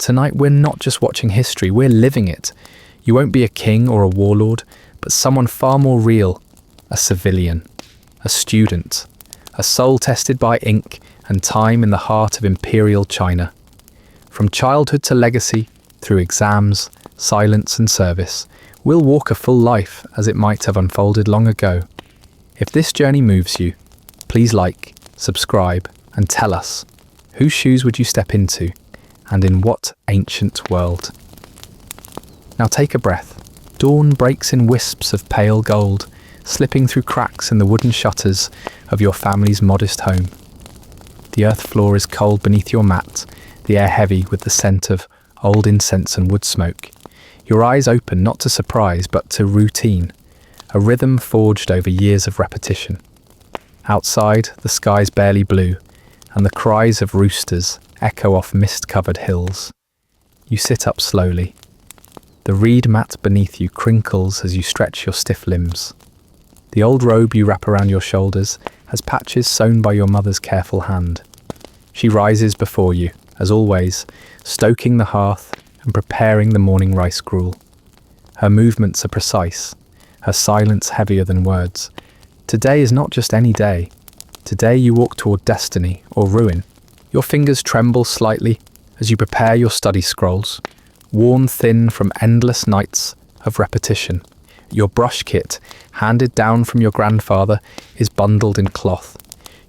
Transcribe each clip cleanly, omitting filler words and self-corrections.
Tonight we're not just watching history, we're living it. You won't be a king or a warlord, but someone far more real, a civilian, a student, a soul tested by ink and time in the heart of imperial China. From childhood to legacy, through exams, silence and service, we'll walk a full life as it might have unfolded long ago. If this journey moves you, please like, subscribe, and tell us, whose shoes would you step into, and in what ancient world? Now take a breath. Dawn breaks in wisps of pale gold, slipping through cracks in the wooden shutters of your family's modest home. The earth floor is cold beneath your mat, the air heavy with the scent of old incense and wood smoke. Your eyes open not to surprise but to routine, a rhythm forged over years of repetition. Outside, the sky's barely blue, and the cries of roosters echo off mist-covered hills. You sit up slowly. The reed mat beneath you crinkles as you stretch your stiff limbs. The old robe you wrap around your shoulders has patches sewn by your mother's careful hand. She rises before you, as always, stoking the hearth and preparing the morning rice gruel. Her movements are precise, her silence heavier than words. Today is not just any day. Today you walk toward destiny or ruin. Your fingers tremble slightly as you prepare your study scrolls, worn thin from endless nights of repetition. Your brush kit, handed down from your grandfather, is bundled in cloth.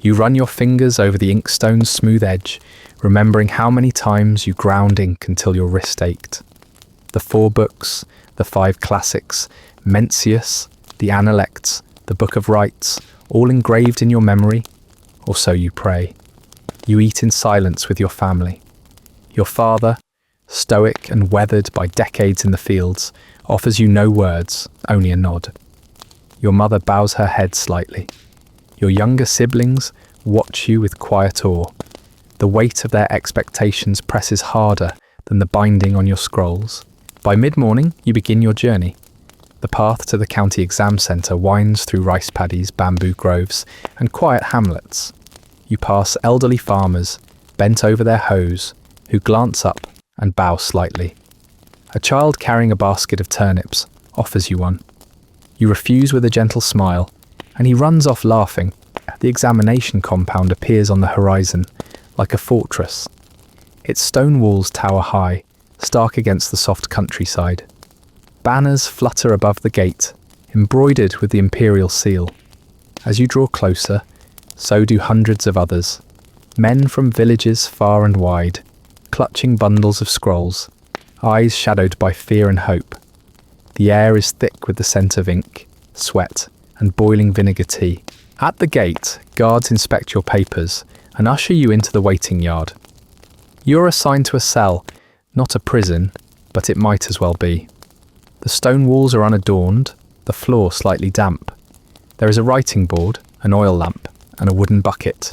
You run your fingers over the inkstone's smooth edge, remembering how many times you ground ink until your wrist ached. The 4 books, the 5 classics, Mencius, the Analects, the Book of Rites, all engraved in your memory, or so you pray. You eat in silence with your family. Your father, stoic and weathered by decades in the fields, offers you no words, only a nod. Your mother bows her head slightly. Your younger siblings watch you with quiet awe. The weight of their expectations presses harder than the binding on your scrolls. By mid-morning, you begin your journey. The path to the county exam centre winds through rice paddies, bamboo groves, and quiet hamlets. You pass elderly farmers, bent over their hoes, who glance up and bow slightly. A child carrying a basket of turnips offers you one. You refuse with a gentle smile, and he runs off laughing. The examination compound appears on the horizon, like a fortress. Its stone walls tower high, stark against the soft countryside. Banners flutter above the gate, embroidered with the imperial seal. As you draw closer, so do hundreds of others, men from villages far and wide, clutching bundles of scrolls, eyes shadowed by fear and hope. The air is thick with the scent of ink, sweat, and boiling vinegar tea. At the gate, guards inspect your papers and usher you into the waiting yard. You're assigned to a cell, not a prison, but it might as well be. The stone walls are unadorned, the floor slightly damp. There is a writing board, an oil lamp, and a wooden bucket.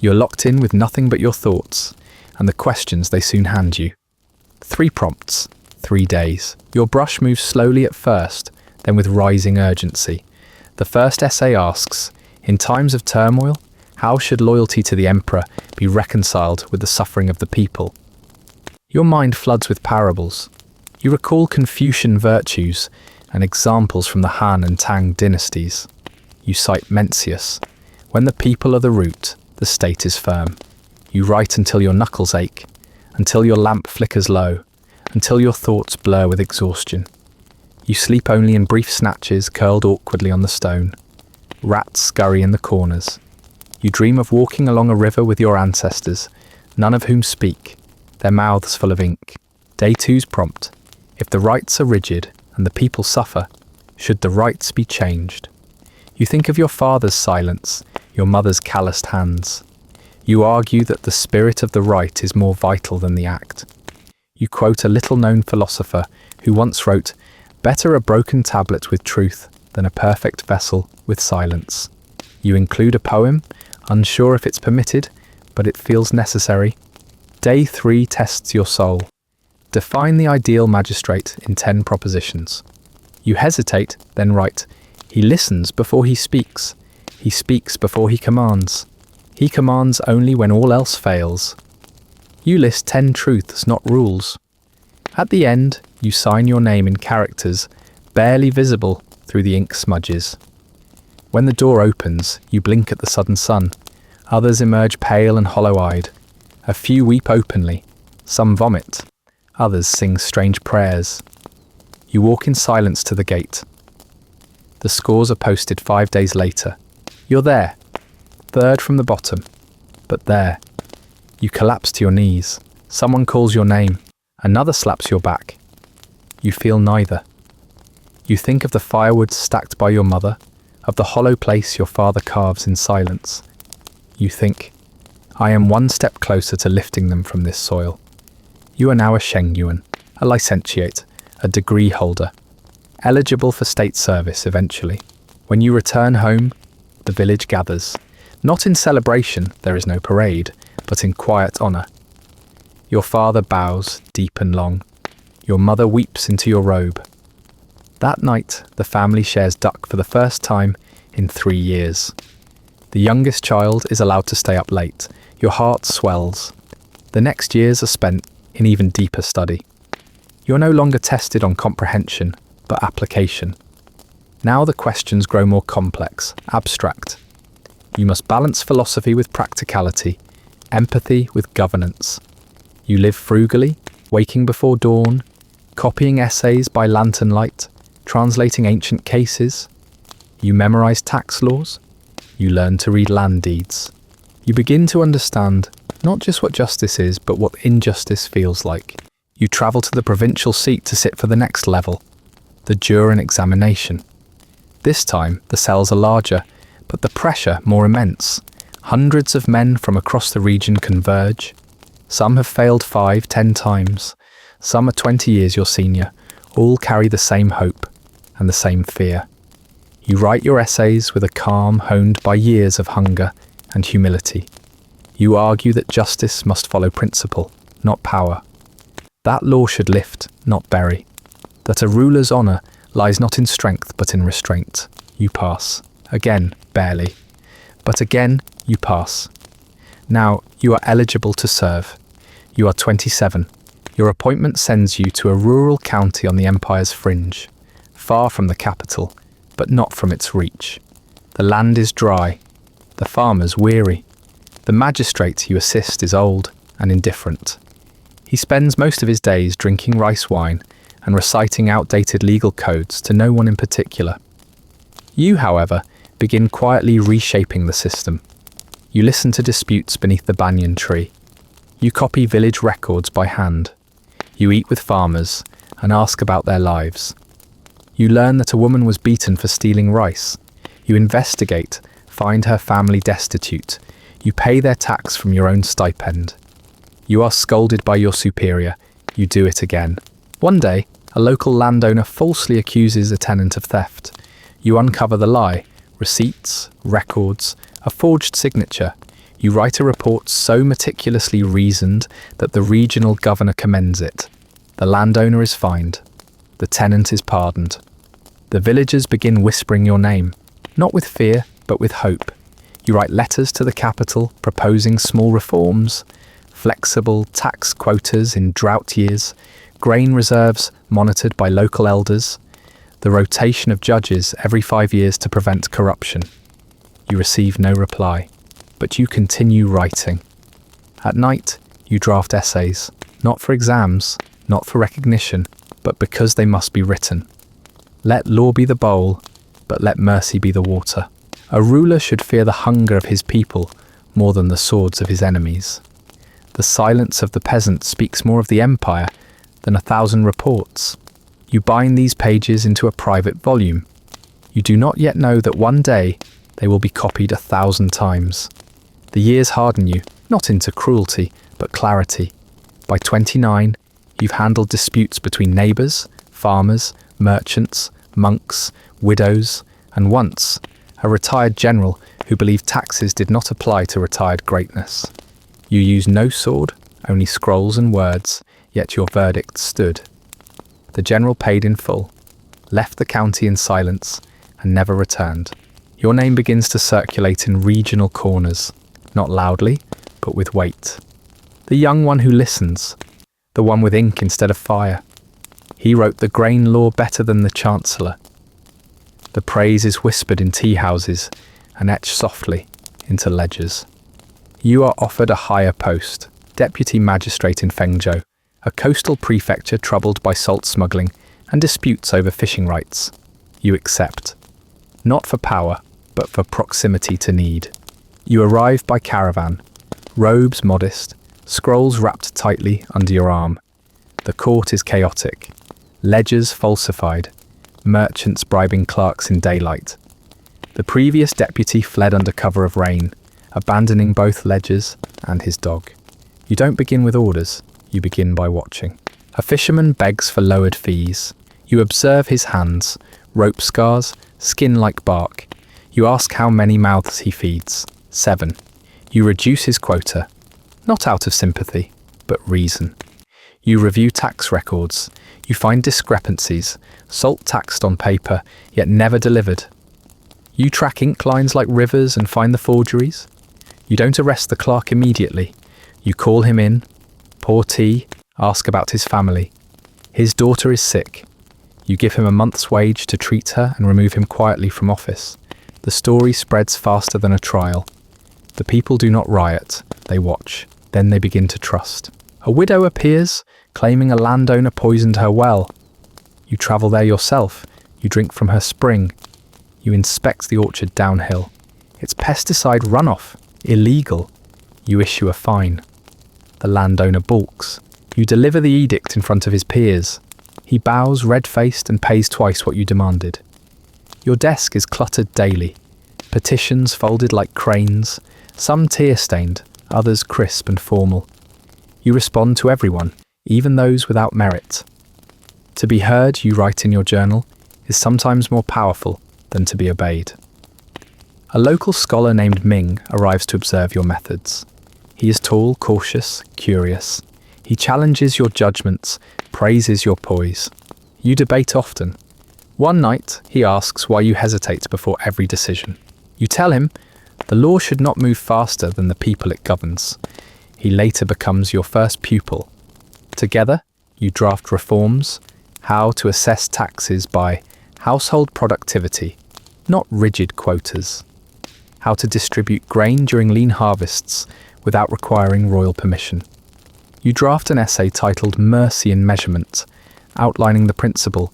You're locked in with nothing but your thoughts, and the questions they soon hand you. 3 prompts, 3 days. Your brush moves slowly at first, then with rising urgency. The first essay asks, in times of turmoil, how should loyalty to the emperor be reconciled with the suffering of the people? Your mind floods with parables. You recall Confucian virtues and examples from the Han and Tang dynasties. You cite Mencius. When the people are the root, the state is firm. You write until your knuckles ache, until your lamp flickers low, until your thoughts blur with exhaustion. You sleep only in brief snatches curled awkwardly on the stone. Rats scurry in the corners. You dream of walking along a river with your ancestors, none of whom speak, their mouths full of ink. Day 2's prompt. If the rites are rigid and the people suffer, should the rites be changed? You think of your father's silence, your mother's calloused hands. You argue that the spirit of the rite is more vital than the act. You quote a little-known philosopher who once wrote, "Better a broken tablet with truth than a perfect vessel with silence." You include a poem, unsure if it's permitted, but it feels necessary. Day 3 tests your soul. Define the ideal magistrate in 10 propositions. You hesitate, then write, "He listens before he speaks. He speaks before he commands. He commands only when all else fails." You list 10 truths, not rules. At the end, you sign your name in characters barely visible through the ink smudges. When the door opens, you blink at the sudden sun. Others emerge pale and hollow-eyed. A few weep openly. Some vomit. Others sing strange prayers. You walk in silence to the gate. The scores are posted 5 days later. You're there. Third from the bottom. But there. You collapse to your knees. Someone calls your name. Another slaps your back. You feel neither. You think of the firewood stacked by your mother, of the hollow place your father carves in silence. You think, I am one step closer to lifting them from this soil. You are now a Shengyuan, a licentiate, a degree holder, eligible for state service eventually. When you return home, the village gathers. Not in celebration, there is no parade, but in quiet honour. Your father bows deep and long. Your mother weeps into your robe. That night, the family shares duck for the first time in 3 years. The youngest child is allowed to stay up late. Your heart swells. The next years are spent in even deeper study. You're no longer tested on comprehension, but application. Now the questions grow more complex, abstract. You must balance philosophy with practicality, empathy with governance. You live frugally, waking before dawn, copying essays by lantern light, translating ancient cases. You memorize tax laws. You learn to read land deeds. You begin to understand not just what justice is, but what injustice feels like. You travel to the provincial seat to sit for the next level, the jurin examination. This time, the cells are larger, but the pressure more immense. Hundreds of men from across the region converge. Some have failed 5, 10 times. Some are 20 years your senior. All carry the same hope and the same fear. You write your essays with a calm honed by years of hunger and humility. You argue that justice must follow principle, not power. That law should lift, not bury. That a ruler's honour lies not in strength but in restraint. You pass. Again, barely. But again, you pass. Now, you are eligible to serve. You are 27. Your appointment sends you to a rural county on the empire's fringe, far from the capital, but not from its reach. The land is dry. The farmers weary. The magistrate you assist is old and indifferent. He spends most of his days drinking rice wine and reciting outdated legal codes to no one in particular. You, however, begin quietly reshaping the system. You listen to disputes beneath the banyan tree. You copy village records by hand. You eat with farmers and ask about their lives. You learn that a woman was beaten for stealing rice. You investigate, find her family destitute. You pay their tax from your own stipend. You are scolded by your superior. You do it again. One day, a local landowner falsely accuses a tenant of theft. You uncover the lie. Receipts, records, a forged signature. You write a report so meticulously reasoned that the regional governor commends it. The landowner is fined. The tenant is pardoned. The villagers begin whispering your name, not with fear, but with hope. You write letters to the capital proposing small reforms, flexible tax quotas in drought years, grain reserves monitored by local elders, the rotation of judges every 5 years to prevent corruption. You receive no reply, but you continue writing. At night, you draft essays, not for exams, not for recognition, but because they must be written. Let law be the bowl, but let mercy be the water. A ruler should fear the hunger of his people more than the swords of his enemies. The silence of the peasant speaks more of the empire than 1,000 reports. You bind these pages into a private volume. You do not yet know that one day they will be copied 1,000 times. The years harden you, not into cruelty, but clarity. By 29, you've handled disputes between neighbours, farmers, merchants, monks, widows, and once, a retired general who believed taxes did not apply to retired greatness. You used no sword, only scrolls and words, yet your verdict stood. The general paid in full, left the county in silence, and never returned. Your name begins to circulate in regional corners, not loudly, but with weight. The young one who listens, the one with ink instead of fire. He wrote the grain law better than the chancellor. The praise is whispered in tea houses and etched softly into ledgers. You are offered a higher post, deputy magistrate in Fengzhou, a coastal prefecture troubled by salt smuggling and disputes over fishing rights. You accept. Not for power, but for proximity to need. You arrive by caravan, robes modest, scrolls wrapped tightly under your arm. The court is chaotic. Ledgers falsified, merchants bribing clerks in daylight. The previous deputy fled under cover of rain, abandoning both ledgers and his dog. You don't begin with orders, you begin by watching. A fisherman begs for lowered fees. You observe his hands, rope scars, skin like bark. You ask how many mouths he feeds. 7. You reduce his quota, not out of sympathy, but reason. You review tax records. You find discrepancies, salt taxed on paper, yet never delivered. You track ink lines like rivers and find the forgeries. You don't arrest the clerk immediately. You call him in, pour tea, ask about his family. His daughter is sick. You give him a month's wage to treat her and remove him quietly from office. The story spreads faster than a trial. The people do not riot, they watch. Then they begin to trust. A widow appears, claiming a landowner poisoned her well. You travel there yourself. You drink from her spring. You inspect the orchard downhill. It's pesticide runoff, illegal. You issue a fine. The landowner balks. You deliver the edict in front of his peers. He bows red-faced and pays twice what you demanded. Your desk is cluttered daily. Petitions folded like cranes, some tear-stained, others crisp and formal. You respond to everyone, even those without merit. To be heard, you write in your journal, is sometimes more powerful than to be obeyed. A local scholar named Ming arrives to observe your methods. He is tall, cautious, curious. He challenges your judgments, praises your poise. You debate often. One night, he asks why you hesitate before every decision. You tell him, the law should not move faster than the people it governs. He later becomes your first pupil. Together, you draft reforms, how to assess taxes by household productivity, not rigid quotas. How to distribute grain during lean harvests without requiring royal permission. You draft an essay titled Mercy in Measurement, outlining the principle,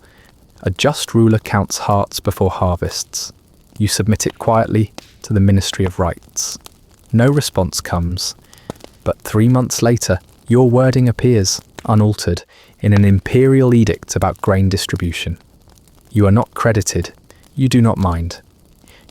a just ruler counts hearts before harvests. You submit it quietly to the Ministry of Rights. No response comes, but 3 months later, your wording appears, unaltered, in an imperial edict about grain distribution. You are not credited, you do not mind.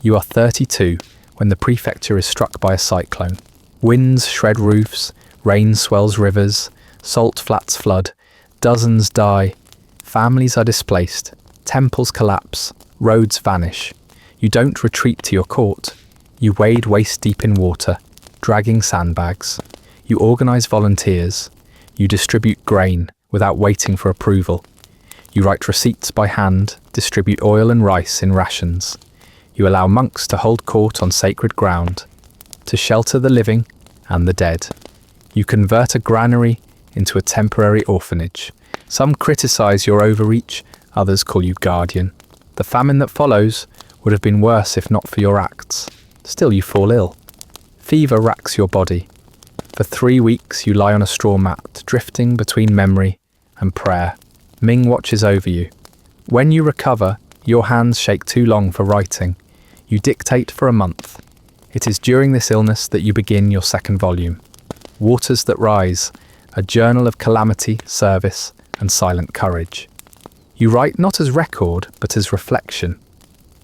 You are 32 when the prefecture is struck by a cyclone. Winds shred roofs, rain swells rivers, salt flats flood, dozens die, families are displaced, temples collapse, roads vanish. You don't retreat to your court. You wade waist-deep in water, dragging sandbags. You organize volunteers. You distribute grain without waiting for approval. You write receipts by hand, distribute oil and rice in rations. You allow monks to hold court on sacred ground, to shelter the living and the dead. You convert a granary into a temporary orphanage. Some criticize your overreach, others call you guardian. The famine that follows would have been worse if not for your acts. Still you fall ill. Fever racks your body. For 3 weeks you lie on a straw mat, drifting between memory and prayer. Ming watches over you. When you recover, your hands shake too long for writing. You dictate for a month. It is during this illness that you begin your second volume. Waters That Rise, a journal of calamity, service, and silent courage. You write not as record, but as reflection.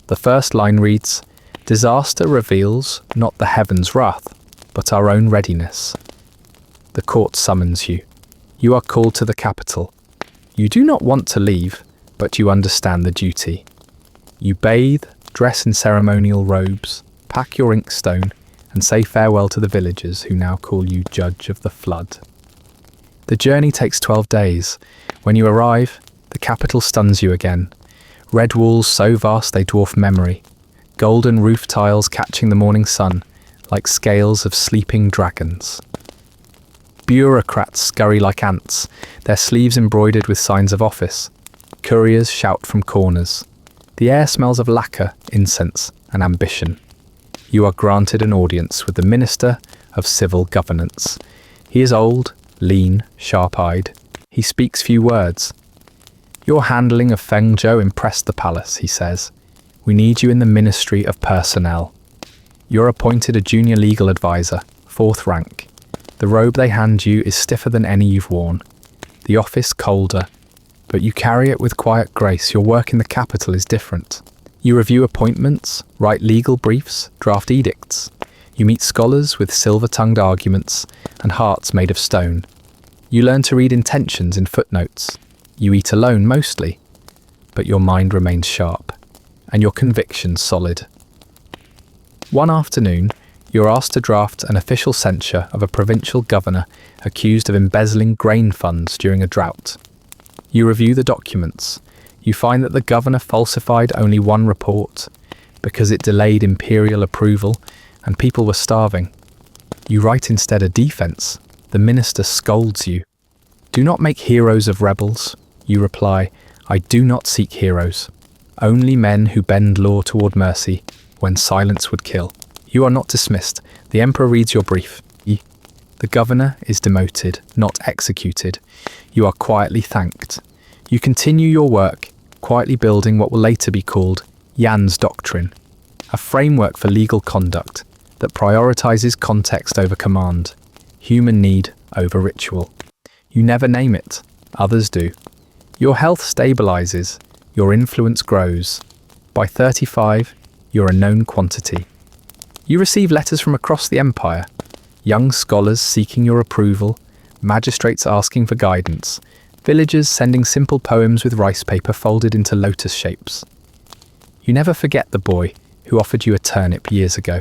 The first line reads, "Disaster reveals not the heavens' wrath, but our own readiness." The court summons you. You are called to the capital. You do not want to leave, but you understand the duty. You bathe, dress in ceremonial robes, pack your inkstone, and say farewell to the villagers who now call you Judge of the Flood. The journey takes 12 days. When you arrive, the capital stuns you again. Red walls so vast they dwarf memory. Golden roof tiles catching the morning sun, like scales of sleeping dragons. Bureaucrats scurry like ants, their sleeves embroidered with signs of office. Couriers shout from corners. The air smells of lacquer, incense, and ambition. You are granted an audience with the Minister of Civil Governance. He is old, lean, sharp-eyed. He speaks few words. Your handling of Feng Zhou impressed the palace, he says. We need you in the Ministry of Personnel. You're appointed a junior legal advisor, 4th rank. The robe they hand you is stiffer than any you've worn. The office colder, but you carry it with quiet grace. Your work in the capital is different. You review appointments, write legal briefs, draft edicts. You meet scholars with silver-tongued arguments and hearts made of stone. You learn to read intentions in footnotes. You eat alone mostly, but your mind remains sharp, and your convictions solid. One afternoon, you're asked to draft an official censure of a provincial governor accused of embezzling grain funds during a drought. You review the documents. You find that the governor falsified only one report because it delayed imperial approval and people were starving. You write instead a defense. The minister scolds you. Do not make heroes of rebels. You reply, I do not seek heroes. Only men who bend law toward mercy when silence would kill. You are not dismissed. The emperor reads your brief. The governor is demoted, not executed. You are quietly thanked. You continue your work, quietly building what will later be called Yan's Doctrine, a framework for legal conduct that prioritizes context over command, human need over ritual. You never name it, others do. Your health stabilizes, your influence grows. By 35, you're a known quantity. You receive letters from across the empire, young scholars seeking your approval, magistrates asking for guidance, villagers sending simple poems with rice paper folded into lotus shapes. You never forget the boy who offered you a turnip years ago.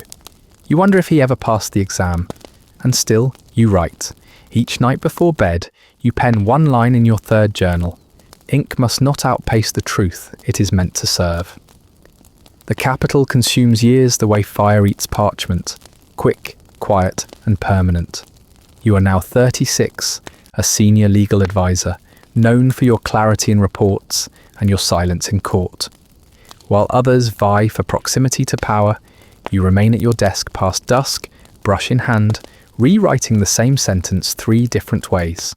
You wonder if he ever passed the exam. And still, you write. Each night before bed, you pen one line in your 3rd journal. Ink must not outpace the truth it is meant to serve. The capital consumes years the way fire eats parchment, quick, quiet, and permanent. You are now 36, a senior legal advisor, known for your clarity in reports and your silence in court. While others vie for proximity to power, you remain at your desk past dusk, brush in hand, rewriting the same sentence 3 different ways.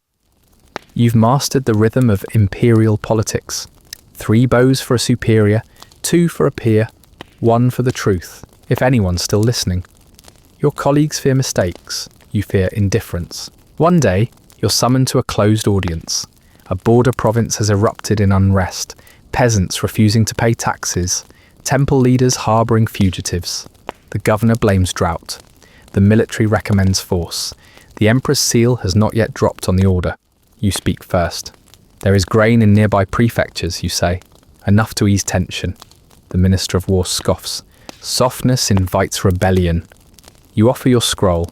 You've mastered the rhythm of imperial politics. 3 bows for a superior, 2 for a peer, 1 for the truth, if anyone's still listening. Your colleagues fear mistakes, you fear indifference. One day, you're summoned to a closed audience. A border province has erupted in unrest, peasants refusing to pay taxes, temple leaders harbouring fugitives. The governor blames drought. The military recommends force. The emperor's seal has not yet dropped on the order. You speak first. There is grain in nearby prefectures, you say. Enough to ease tension. The Minister of War scoffs. Softness invites rebellion. You offer your scroll,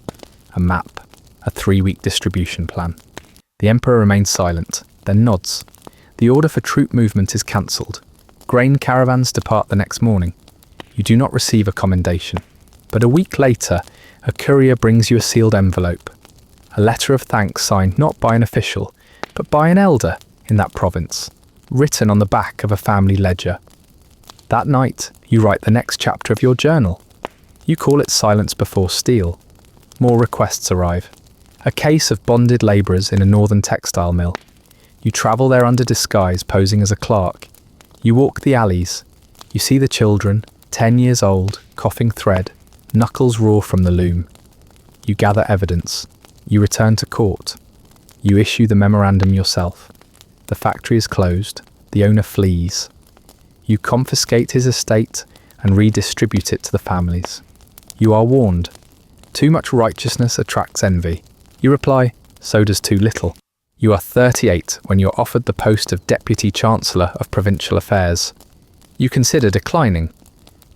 a map, a 3-week distribution plan. The emperor remains silent, then nods. The order for troop movement is cancelled. Grain caravans depart the next morning. You do not receive a commendation. But a week later, a courier brings you a sealed envelope. A letter of thanks signed not by an official, but by an elder in that province, written on the back of a family ledger. That night, you write the next chapter of your journal. You call it Silence Before Steel. More requests arrive. A case of bonded labourers in a northern textile mill. You travel there under disguise, posing as a clerk. You walk the alleys. You see the children, 10 years old, coughing thread, knuckles raw from the loom. You gather evidence. You return to court. You issue the memorandum yourself. The factory is closed. The owner flees. You confiscate his estate and redistribute it to the families. You are warned. Too much righteousness attracts envy. You reply, so does too little. You are 38 when you're offered the post of Deputy Chancellor of Provincial Affairs. You consider declining.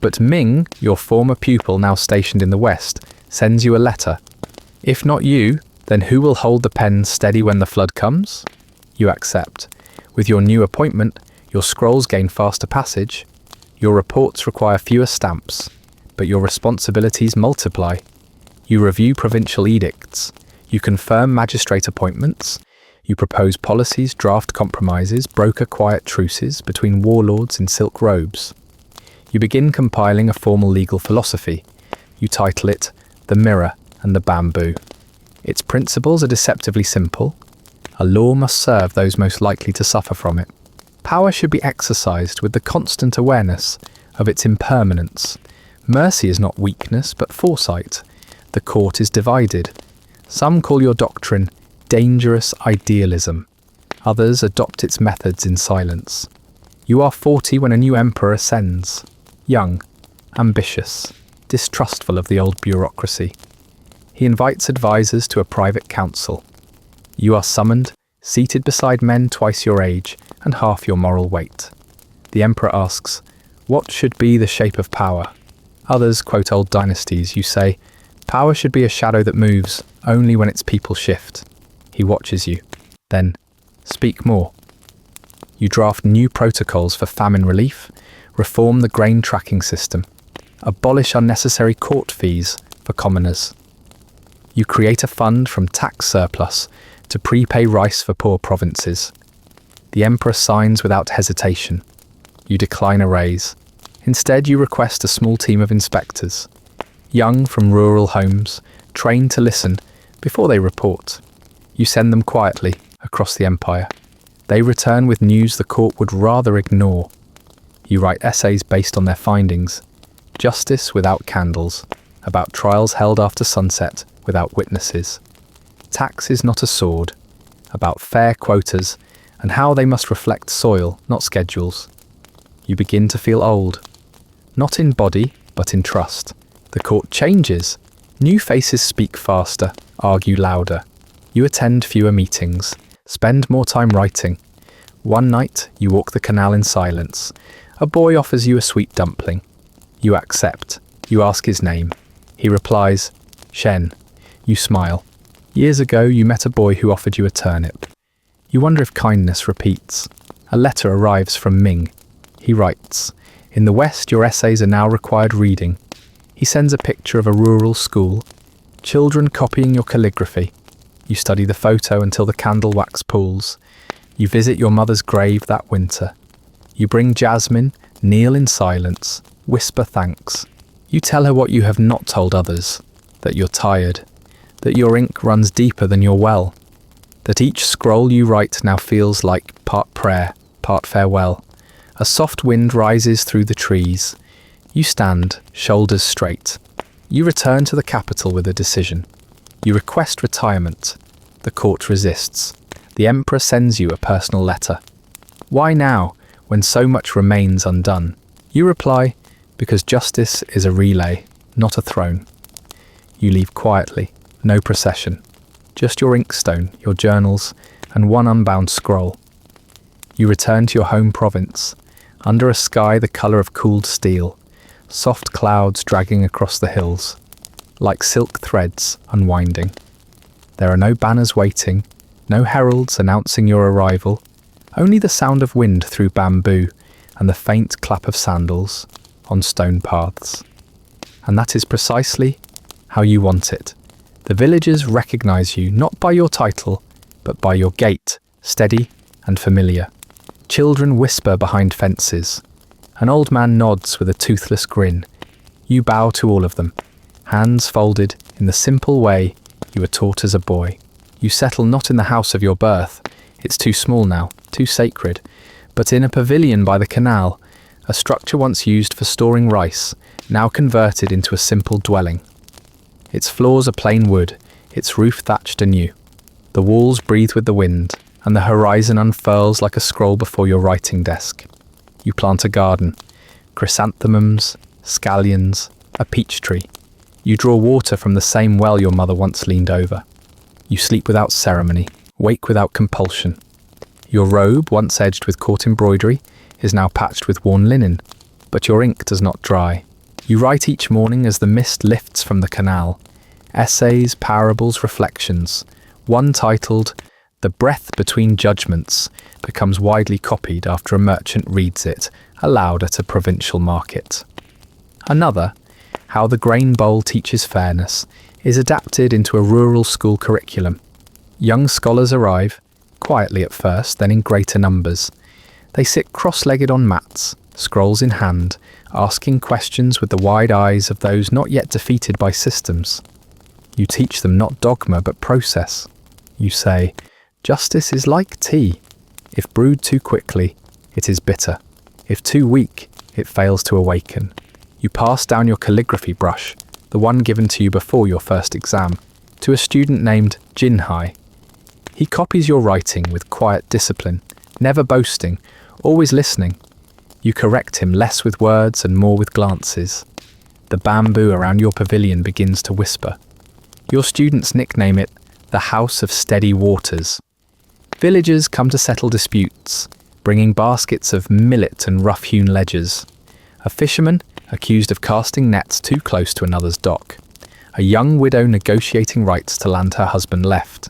But Ming, your former pupil now stationed in the West, sends you a letter. If not you, then who will hold the pen steady when the flood comes? You accept. With your new appointment, your scrolls gain faster passage. Your reports require fewer stamps, but your responsibilities multiply. You review provincial edicts. You You confirm magistrate appointments. You propose policies, draft compromises, broker quiet truces between warlords in silk robes. You begin compiling a formal legal philosophy. You title it The Mirror and the Bamboo. Its principles are deceptively simple. A law must serve those most likely to suffer from it. Power should be exercised with the constant awareness of its impermanence. Mercy is not weakness, but foresight. The court is divided. Some call your doctrine dangerous idealism. Others adopt its methods in silence. You are 40 when a new emperor ascends. Young, ambitious, distrustful of the old bureaucracy. He invites advisors to a private council. You are summoned, seated beside men twice your age and half your moral weight. The emperor asks, "What should be the shape of power?" Others quote old dynasties. You say, "Power should be a shadow that moves only when its people shift." He watches you. Then, "Speak more." You draft new protocols for famine relief, reform the grain tracking system, abolish unnecessary court fees for commoners. You create a fund from tax surplus to prepay rice for poor provinces. The emperor signs without hesitation. You decline a raise. Instead, you request a small team of inspectors, young from rural homes, trained to listen before they report. You send them quietly across the empire. They return with news the court would rather ignore. You write essays based on their findings, justice without candles, about trials held after sunset without witnesses. Tax is not a sword, about fair quotas and how they must reflect soil, not schedules. You begin to feel old, not in body, but in trust. The court changes. New faces speak faster, argue louder. You attend fewer meetings, spend more time writing. One night, you walk the canal in silence. A boy offers you a sweet dumpling. You accept. You ask his name. He replies, "Shen." You smile. Years ago, you met a boy who offered you a turnip. You wonder if kindness repeats. A letter arrives from Ming. He writes, "In the West, your essays are now required reading." He sends a picture of a rural school, children copying your calligraphy. You study the photo until the candle wax pools. You visit your mother's grave that winter. You bring jasmine, kneel in silence, whisper thanks. You tell her what you have not told others, that you're tired, that your ink runs deeper than your well, that each scroll you write now feels like part prayer, part farewell. A soft wind rises through the trees. You stand, shoulders straight. You return to the capital with a decision. You request retirement. The court resists. The emperor sends you a personal letter. Why now, when so much remains undone? You reply, because justice is a relay, not a throne. You leave quietly, no procession. Just your inkstone, your journals, and one unbound scroll. You return to your home province, under a sky the colour of cooled steel, soft clouds dragging across the hills, like silk threads unwinding. There are no banners waiting, no heralds announcing your arrival, only the sound of wind through bamboo and the faint clap of sandals on stone paths. And that is precisely how you want it. The villagers recognise you not by your title, but by your gait, steady and familiar. Children whisper behind fences. An old man nods with a toothless grin. You bow to all of them, hands folded in the simple way you were taught as a boy. You settle not in the house of your birth. It's too small now, too sacred, but in a pavilion by the canal, a structure once used for storing rice, now converted into a simple dwelling. Its floors are plain wood, its roof thatched anew. The walls breathe with the wind, and the horizon unfurls like a scroll before your writing desk. You plant a garden, chrysanthemums, scallions, a peach tree. You draw water from the same well your mother once leaned over. You sleep without ceremony, wake without compulsion. Your robe, once edged with court embroidery, is now patched with worn linen, but your ink does not dry. You write each morning as the mist lifts from the canal. Essays, parables, reflections. One titled, "The Breath Between Judgments," becomes widely copied after a merchant reads it aloud at a provincial market. Another, "How the Grain Bowl Teaches Fairness," is adapted into a rural school curriculum. Young scholars arrive, quietly at first, then in greater numbers. They sit cross-legged on mats, scrolls in hand, asking questions with the wide eyes of those not yet defeated by systems. You teach them not dogma but process. You say, justice is like tea. If brewed too quickly, it is bitter. If too weak, it fails to awaken. You pass down your calligraphy brush, the one given to you before your first exam, to a student named Jinhai. He copies your writing with quiet discipline, never boasting, always listening. You correct him less with words and more with glances. The bamboo around your pavilion begins to whisper. Your students nickname it the House of Steady Waters. Villagers come to settle disputes, bringing baskets of millet and rough-hewn ledgers. A fisherman accused of casting nets too close to another's dock. A young widow negotiating rights to land her husband left.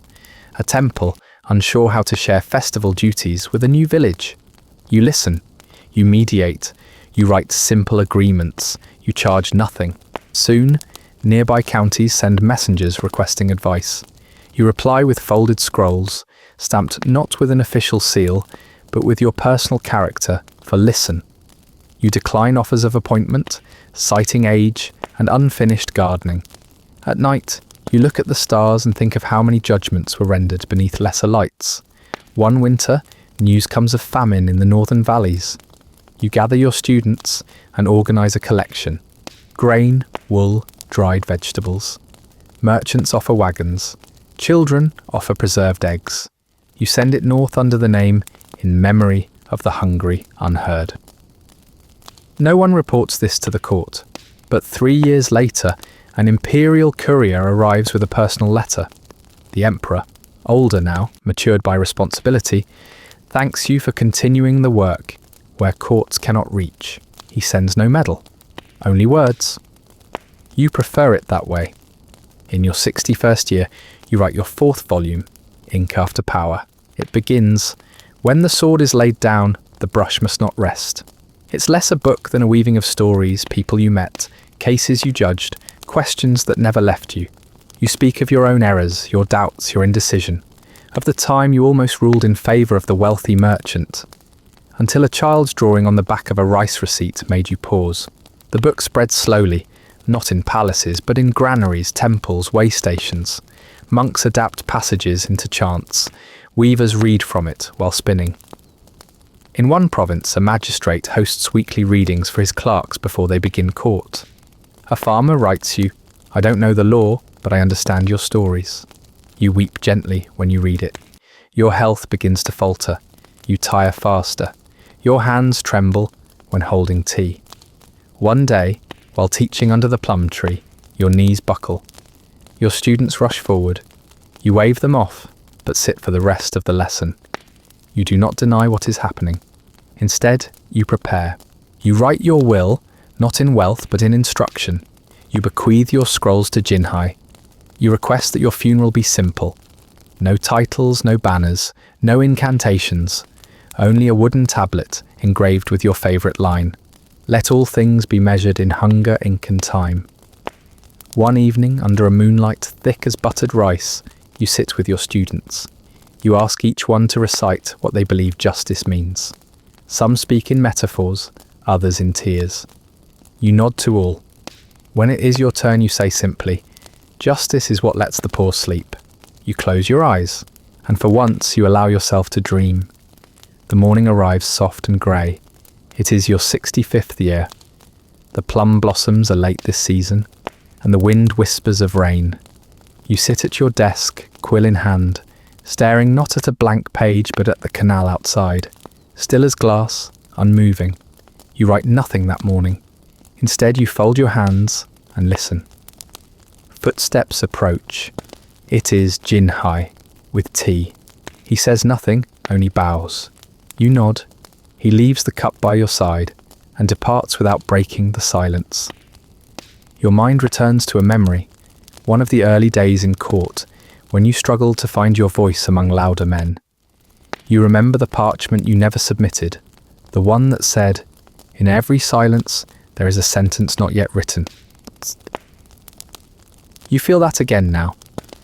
A temple unsure how to share festival duties with a new village. You listen. You mediate. You write simple agreements. You charge nothing. Soon, nearby counties send messengers requesting advice. You reply with folded scrolls, stamped not with an official seal, but with your personal character for listen. You decline offers of appointment, citing age and unfinished gardening. At night, you look at the stars and think of how many judgments were rendered beneath lesser lights. One winter, news comes of famine in the northern valleys. You gather your students and organize a collection. Grain, wool, dried vegetables. Merchants offer wagons. Children offer preserved eggs. You send it north under the name In Memory of the Hungry Unheard. No one reports this to the court, but 3 years later, an imperial courier arrives with a personal letter. The emperor, older now, matured by responsibility, thanks you for continuing the work where courts cannot reach. He sends no medal, only words. You prefer it that way. In your 61st year, you write your 4th volume, Ink After Power. It begins, when the sword is laid down, the brush must not rest. It's less a book than a weaving of stories, people you met, cases you judged, questions that never left you. You speak of your own errors, your doubts, your indecision, of the time you almost ruled in favour of the wealthy merchant, until a child's drawing on the back of a rice receipt made you pause. The book spreads slowly, not in palaces, but in granaries, temples, way stations. Monks adapt passages into chants. Weavers read from it while spinning. In one province, a magistrate hosts weekly readings for his clerks before they begin court. A farmer writes you, I don't know the law, but I understand your stories. You weep gently when you read it. Your health begins to falter. You tire faster. Your hands tremble when holding tea. One day, while teaching under the plum tree, your knees buckle. Your students rush forward. You wave them off, but sit for the rest of the lesson. You do not deny what is happening. Instead, you prepare. You write your will, not in wealth but in instruction. You bequeath your scrolls to Jinhai. You request that your funeral be simple. No titles, no banners, no incantations. Only a wooden tablet engraved with your favourite line. Let all things be measured in hunger, ink and time. One evening, under a moonlight thick as buttered rice, you sit with your students. You ask each one to recite what they believe justice means. Some speak in metaphors, others in tears. You nod to all. When it is your turn, you say simply, justice is what lets the poor sleep. You close your eyes, and for once you allow yourself to dream. The morning arrives soft and grey. It is your 65th year. The plum blossoms are late this season, and the wind whispers of rain. You sit at your desk, quill in hand, staring not at a blank page but at the canal outside, still as glass, unmoving. You write nothing that morning. Instead, you fold your hands and listen. Footsteps approach. It is Jinhai, with tea. He says nothing, only bows. You nod. He leaves the cup by your side and departs without breaking the silence. Your mind returns to a memory, one of the early days in court, when you struggled to find your voice among louder men. You remember the parchment you never submitted, the one that said, in every silence there is a sentence not yet written. You feel that again now.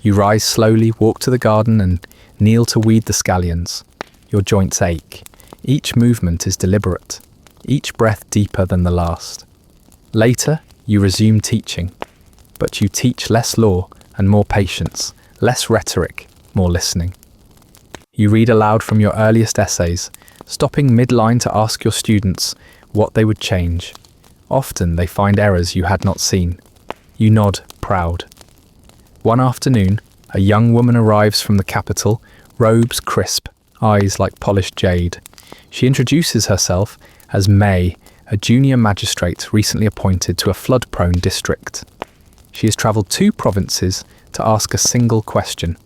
You rise slowly, walk to the garden and kneel to weed the scallions. Your joints ache. Each movement is deliberate, each breath deeper than the last. Later, you resume teaching, but you teach less law and more patience, less rhetoric, more listening. You read aloud from your earliest essays, stopping mid-line to ask your students what they would change. Often they find errors you had not seen. You nod, proud. One afternoon, a young woman arrives from the capital, robes crisp, eyes like polished jade. She introduces herself as May, a junior magistrate recently appointed to a flood-prone district. She has travelled 2 provinces to ask a single question.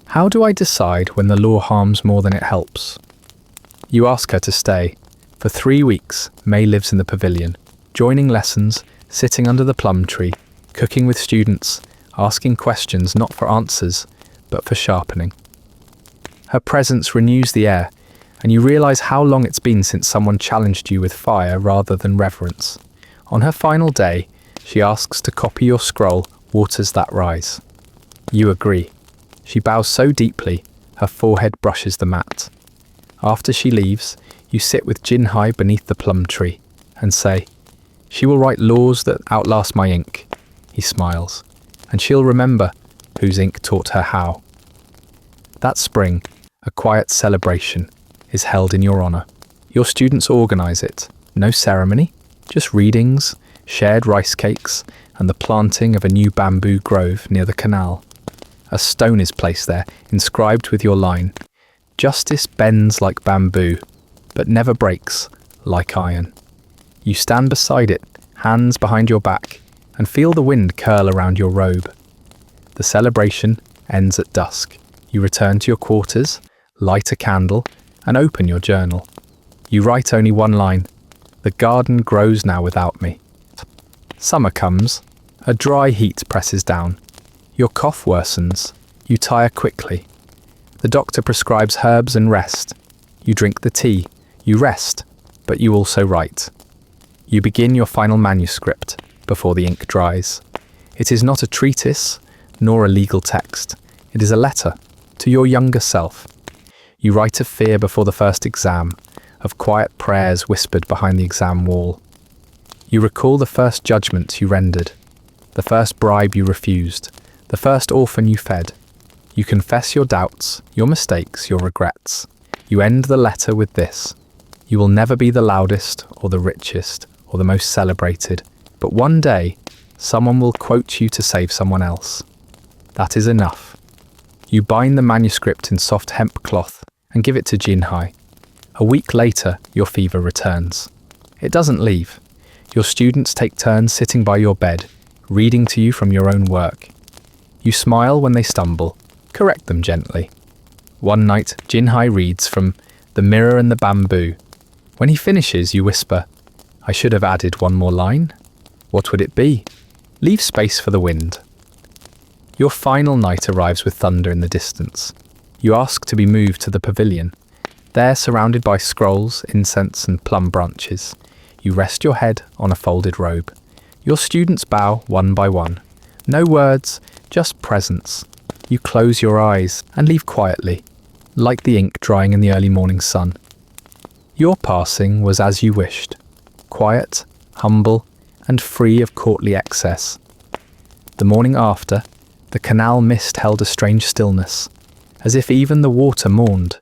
How do I decide when the law harms more than it helps? You ask her to stay. For 3 weeks, May lives in the pavilion, joining lessons, sitting under the plum tree, cooking with students, asking questions not for answers, but for sharpening. Her presence renews the air, and you realise how long it's been since someone challenged you with fire rather than reverence. On her final day, she asks to copy your scroll, Waters That Rise. You agree. She bows so deeply, her forehead brushes the mat. After she leaves, you sit with Jinhai beneath the plum tree and say, "She will write laws that outlast my ink." He smiles, and she'll remember whose ink taught her how. That spring, a quiet celebration is held in your honour. Your students organise it. No ceremony, just readings, shared rice cakes, and the planting of a new bamboo grove near the canal. A stone is placed there, inscribed with your line, "Justice bends like bamboo, but never breaks like iron." You stand beside it, hands behind your back, and feel the wind curl around your robe. The celebration ends at dusk. You return to your quarters, light a candle, and open your journal. You write only one line, "The garden grows now without me." Summer comes. A dry heat presses down. Your cough worsens. You tire quickly. The doctor prescribes herbs and rest. You drink the tea. You rest, but you also write. You begin your final manuscript before the ink dries. It is not a treatise, nor a legal text. It is a letter to your younger self. You write of fear before the first exam, of quiet prayers whispered behind the exam wall. You recall the first judgment you rendered, the first bribe you refused, the first orphan you fed. You confess your doubts, your mistakes, your regrets. You end the letter with this: "You will never be the loudest or the richest or the most celebrated, but one day someone will quote you to save someone else. That is enough." You bind the manuscript in soft hemp cloth and give it to Jinhai. A week later, your fever returns. It doesn't leave. Your students take turns sitting by your bed, reading to you from your own work. You smile when they stumble, correct them gently. One night, Jinhai reads from The Mirror and the Bamboo. When he finishes, you whisper, "I should have added one more line. What would it be? Leave space for the wind." Your final night arrives with thunder in the distance. You ask to be moved to the pavilion. There, surrounded by scrolls, incense, and plum branches, you rest your head on a folded robe. Your students bow one by one. No words, just presence. You close your eyes and leave quietly, like the ink drying in the early morning sun. Your passing was as you wished, quiet, humble, and free of courtly excess. The morning after, the canal mist held a strange stillness, as if even the water mourned.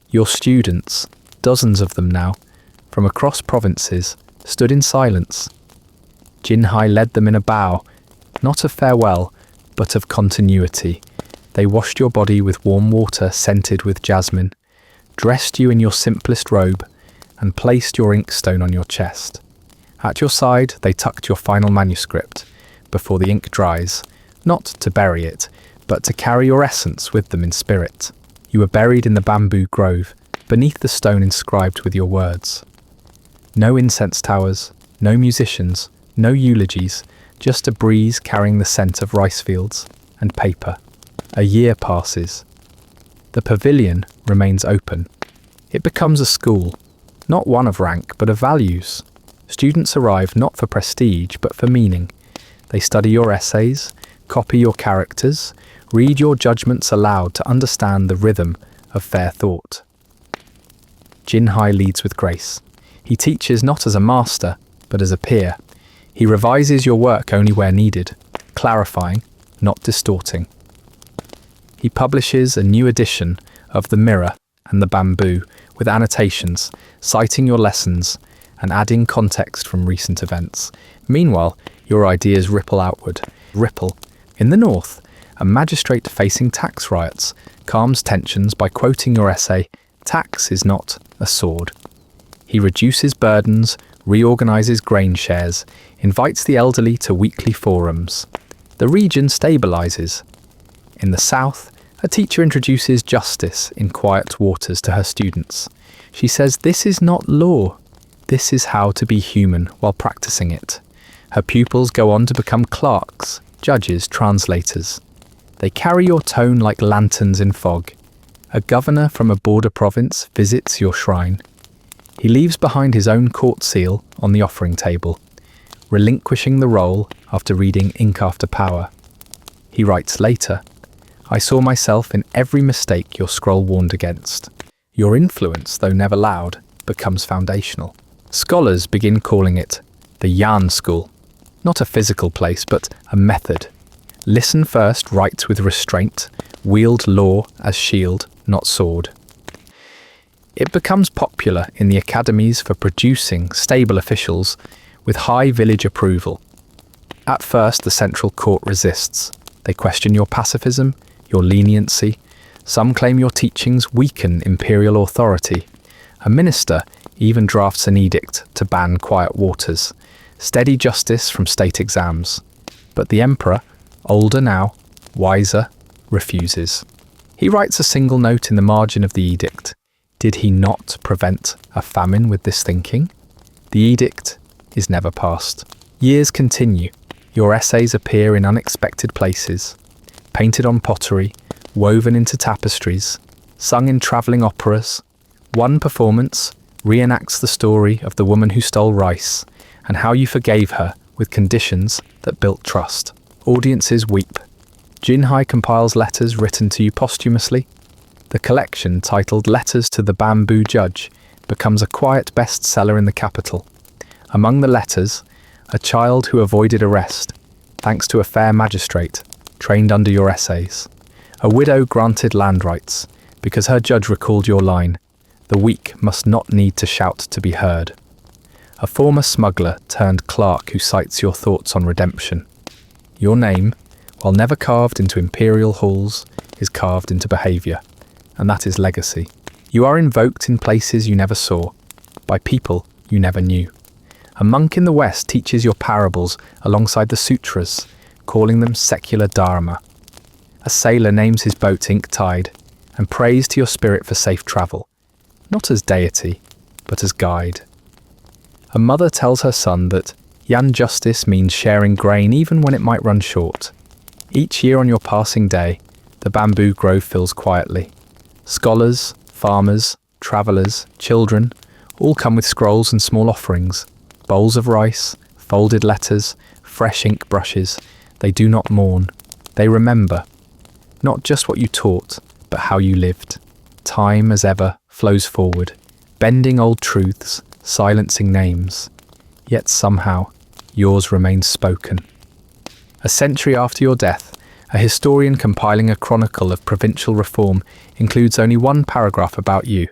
Your students, dozens of them now, from across provinces, stood in silence. Jinhai led them in a bow, not of farewell, but of continuity. They washed your body with warm water scented with jasmine, dressed you in your simplest robe, and placed your inkstone on your chest. At your side, they tucked your final manuscript, before the ink dries, not to bury it, but to carry your essence with them in spirit. You were buried in the bamboo grove, beneath the stone inscribed with your words. No incense towers, no musicians, no eulogies, just a breeze carrying the scent of rice fields and paper. A year passes. The pavilion remains open. It becomes a school, not one of rank, but of values. Students arrive not for prestige, but for meaning. They study your essays, Copy your characters, read your judgments aloud to understand the rhythm of fair thought. Jinhai leads with grace. He teaches not as a master, but as a peer. He revises your work only where needed, clarifying, not distorting. He publishes a new edition of The Mirror and The Bamboo with annotations, citing your lessons and adding context from recent events. Meanwhile, your ideas ripple outward. In the north, a magistrate facing tax riots calms tensions by quoting your essay, "Tax is not a sword." He reduces burdens, reorganizes grain shares, invites the elderly to weekly forums. The region stabilizes. In the south, a teacher introduces justice in quiet waters to her students. She says, "This is not law. This is how to be human while practicing it." Her pupils go on to become clerks, judges, translators. They carry your tone like lanterns in fog. A governor from a border province visits your shrine. He leaves behind his own court seal on the offering table, relinquishing the role after reading Ink After Power. He writes later, "I saw myself in every mistake your scroll warned against." Your influence, though never loud, becomes foundational. Scholars begin calling it the Yan School. Not a physical place, but a method. Listen first, write with restraint, wield law as shield, not sword. It becomes popular in the academies for producing stable officials with high village approval. At first, the central court resists. They question your pacifism, your leniency. Some claim your teachings weaken imperial authority. A minister even drafts an edict to ban quiet waters, steady justice from state exams. But the emperor, older now, wiser, refuses. He writes a single note in the margin of the edict. Did he not prevent a famine with this thinking? The edict is never passed. Years continue. Your essays appear in unexpected places, painted on pottery, woven into tapestries, sung in travelling operas. One performance reenacts the story of the woman who stole rice and how you forgave her with conditions that built trust. Audiences weep. Jinhai compiles letters written to you posthumously. The collection, titled Letters to the Bamboo Judge, becomes a quiet bestseller in the capital. Among the letters, a child who avoided arrest, thanks to a fair magistrate, trained under your essays. A widow granted land rights, because her judge recalled your line, "The weak must not need to shout to be heard." A former smuggler turned clerk who cites your thoughts on redemption. Your name, while never carved into imperial halls, is carved into behaviour, and that is legacy. You are invoked in places you never saw, by people you never knew. A monk in the West teaches your parables alongside the sutras, calling them secular dharma. A sailor names his boat ink-tide and prays to your spirit for safe travel, not as deity, but as guide. A mother tells her son that Yan justice means sharing grain even when it might run short. Each year on your passing day, the bamboo grove fills quietly. Scholars, farmers, travellers, children, all come with scrolls and small offerings, bowls of rice, folded letters, fresh ink brushes. They do not mourn, they remember. Not just what you taught, but how you lived. Time, as ever, flows forward, bending old truths, silencing names. Yet somehow, yours remains spoken. A century after your death, a historian compiling a chronicle of provincial reform includes only one paragraph about you.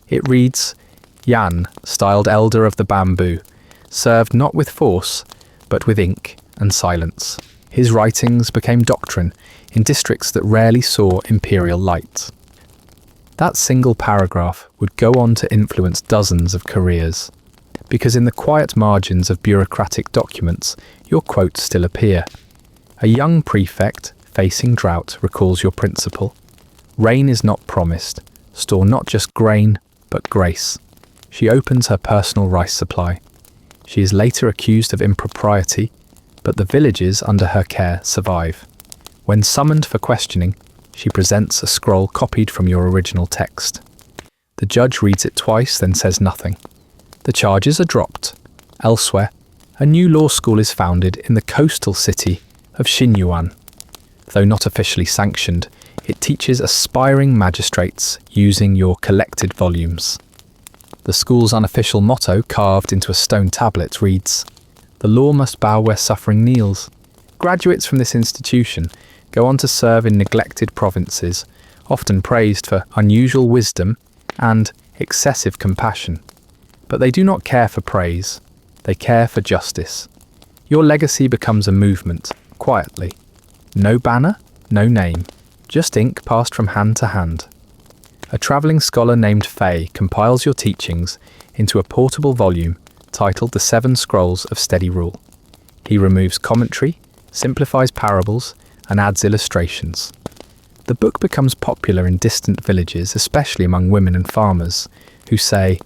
It reads, "Yan, styled elder of the bamboo, served not with force, but with ink and silence. His writings became doctrine in districts that rarely saw imperial light." That single paragraph would go on to influence dozens of careers, because in the quiet margins of bureaucratic documents, your quotes still appear. A young prefect facing drought recalls your principle. Rain is not promised. Store not just grain, but grace. She opens her personal rice supply. She is later accused of impropriety, but the villages under her care survive. When summoned for questioning, she presents a scroll copied from your original text. The judge reads it twice, then says nothing. The charges are dropped. Elsewhere, a new law school is founded in the coastal city of Xinyuan. Though not officially sanctioned, it teaches aspiring magistrates using your collected volumes. The school's unofficial motto, carved into a stone tablet, reads, "The law must bow where suffering kneels." Graduates from this institution go on to serve in neglected provinces, often praised for unusual wisdom and excessive compassion. But they do not care for praise, they care for justice. Your legacy becomes a movement, quietly. No banner, no name, just ink passed from hand to hand. A travelling scholar named Fay compiles your teachings into a portable volume titled The 7 Scrolls of Steady Rule. He removes commentary, simplifies parables, and adds illustrations. The book becomes popular in distant villages, especially among women and farmers, who say,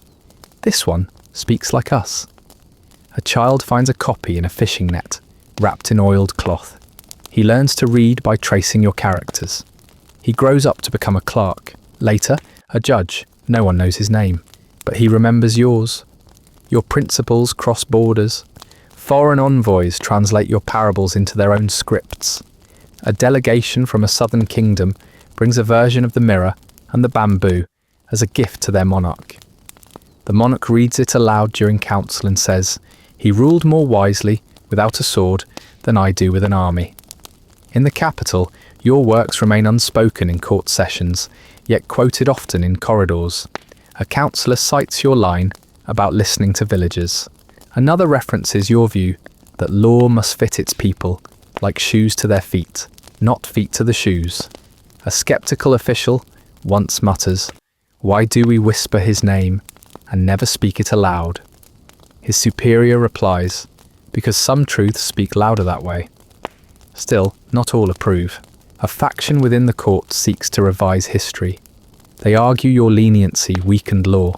"This one speaks like us." A child finds a copy in a fishing net, wrapped in oiled cloth. He learns to read by tracing your characters. He grows up to become a clerk, later a judge. No one knows his name, but he remembers yours. Your principles cross borders. Foreign envoys translate your parables into their own scripts. A delegation from a southern kingdom brings a version of the mirror and the bamboo as a gift to their monarch. The monarch reads it aloud during council and says, "He ruled more wisely without a sword than I do with an army." In the capital, your works remain unspoken in court sessions, yet quoted often in corridors. A councillor cites your line about listening to villagers. Another references your view that law must fit its people, like shoes to their feet, not feet to the shoes. A skeptical official once mutters, "Why do we whisper his name and never speak it aloud?" His superior replies, "Because some truths speak louder that way." Still, not all approve. A faction within the court seeks to revise history. They argue your leniency weakened law,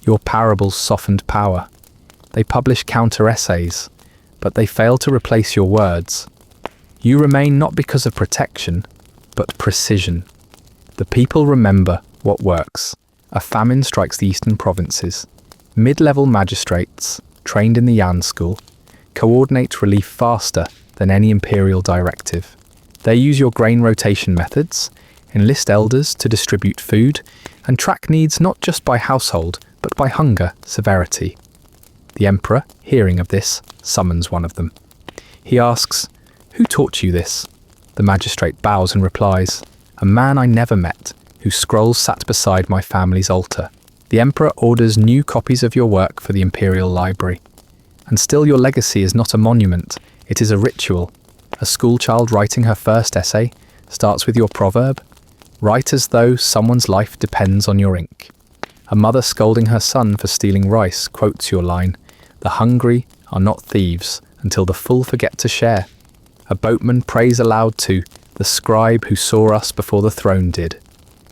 your parables softened power. They publish counter-essays, but they fail to replace your words. You remain not because of protection, but precision. The people remember what works. A famine strikes the eastern provinces. Mid-level magistrates, trained in the Yan school, coordinate relief faster than any imperial directive. They use your grain rotation methods, enlist elders to distribute food, and track needs not just by household, but by hunger severity. The emperor, hearing of this, summons one of them. He asks, "Who taught you this?" The magistrate bows and replies, "A man I never met, whose scrolls sat beside my family's altar." The emperor orders new copies of your work for the imperial library. And still your legacy is not a monument, it is a ritual. A schoolchild writing her first essay starts with your proverb, "Write as though someone's life depends on your ink." A mother scolding her son for stealing rice quotes your line, "The hungry are not thieves until the full forget to share." A boatman prays aloud to "the scribe who saw us before the throne did."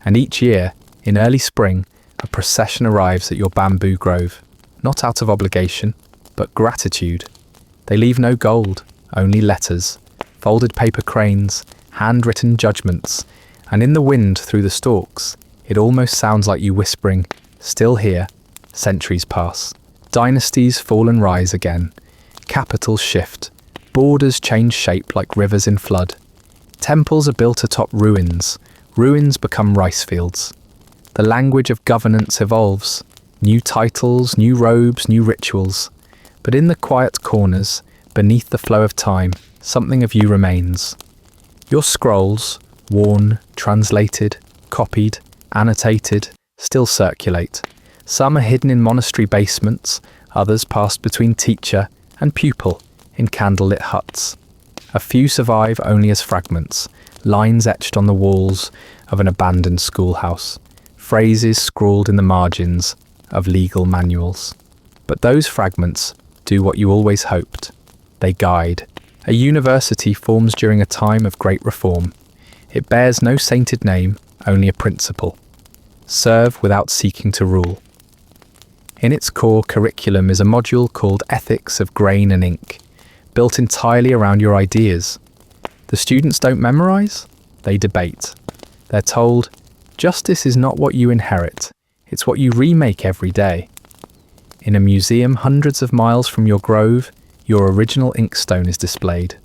And each year, in early spring, a procession arrives at your bamboo grove, not out of obligation, but gratitude. They leave no gold, only letters, folded paper cranes, handwritten judgments, and in the wind through the stalks, it almost sounds like you whispering, "Still here." Centuries pass. Dynasties fall and rise again. Capitals shift. Borders change shape like rivers in flood. Temples are built atop ruins. Ruins become rice fields. The language of governance evolves. New titles, new robes, new rituals. But in the quiet corners, beneath the flow of time, something of you remains. Your scrolls, worn, translated, copied, annotated, still circulate. Some are hidden in monastery basements, others passed between teacher and pupil in candlelit huts. A few survive only as fragments, lines etched on the walls of an abandoned schoolhouse, phrases scrawled in the margins of legal manuals. But those fragments do what you always hoped. They guide. A university forms during a time of great reform. It bears no sainted name, only a principle. Serve without seeking to rule. In its core curriculum is a module called Ethics of Grain and Ink, built entirely around your ideas. The students don't memorize, they debate. They're told, justice is not what you inherit, it's what you remake every day. In a museum hundreds of miles from your grove, your original inkstone is displayed.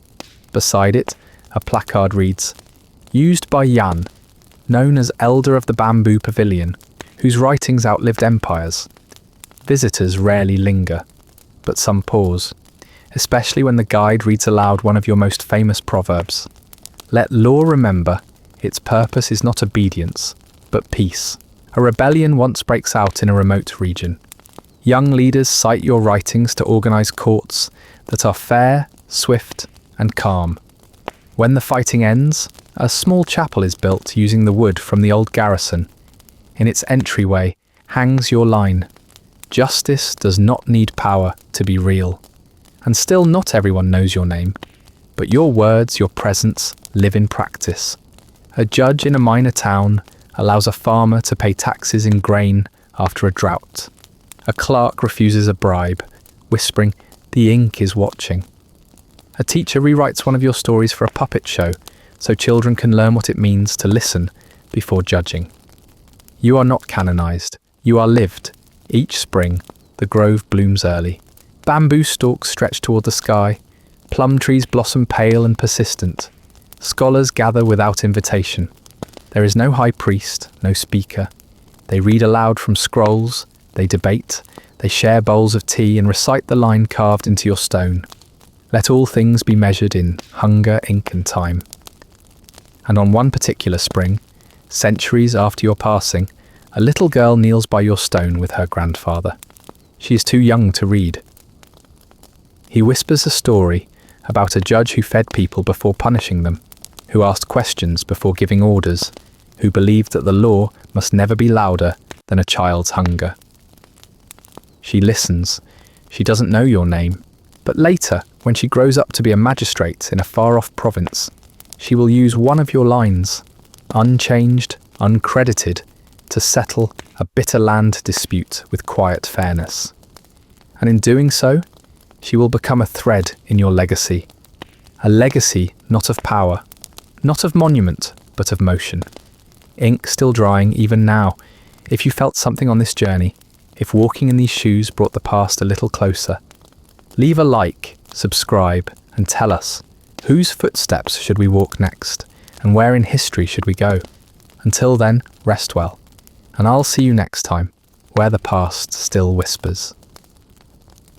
Beside it, a placard reads, used by Yan, known as Elder of the Bamboo Pavilion, whose writings outlived empires. Visitors rarely linger, but some pause, especially when the guide reads aloud one of your most famous proverbs. Let law remember, its purpose is not obedience, but peace. A rebellion once breaks out in a remote region. Young leaders cite your writings to organize courts that are fair, swift, and calm. When the fighting ends, a small chapel is built using the wood from the old garrison. In its entryway hangs your line, "Justice does not need power to be real." And still not everyone knows your name, but your words, your presence, live in practice. A judge in a minor town allows a farmer to pay taxes in grain after a drought. A clerk refuses a bribe, whispering, "The ink is watching." A teacher rewrites one of your stories for a puppet show, so children can learn what it means to listen before judging. You are not canonized, you are lived. Each spring, the grove blooms early. Bamboo stalks stretch toward the sky. Plum trees blossom pale and persistent. Scholars gather without invitation. There is no high priest, no speaker. They read aloud from scrolls, they debate, they share bowls of tea and recite the line carved into your stone. Let all things be measured in hunger, ink and time. And on one particular spring, centuries after your passing, a little girl kneels by your stone with her grandfather. She is too young to read. He whispers a story about a judge who fed people before punishing them, who asked questions before giving orders, who believed that the law must never be louder than a child's hunger. She listens. She doesn't know your name, but later, when she grows up to be a magistrate in a far-off province, she will use one of your lines, unchanged, uncredited, to settle a bitter land dispute with quiet fairness. And in doing so, she will become a thread in your legacy. A legacy not of power, not of monument, but of motion. Ink still drying even now. If you felt something on this journey, if walking in these shoes brought the past a little closer, leave a like, subscribe, and tell us, whose footsteps should we walk next, and where in history should we go? Until then, rest well, and I'll see you next time, where the past still whispers.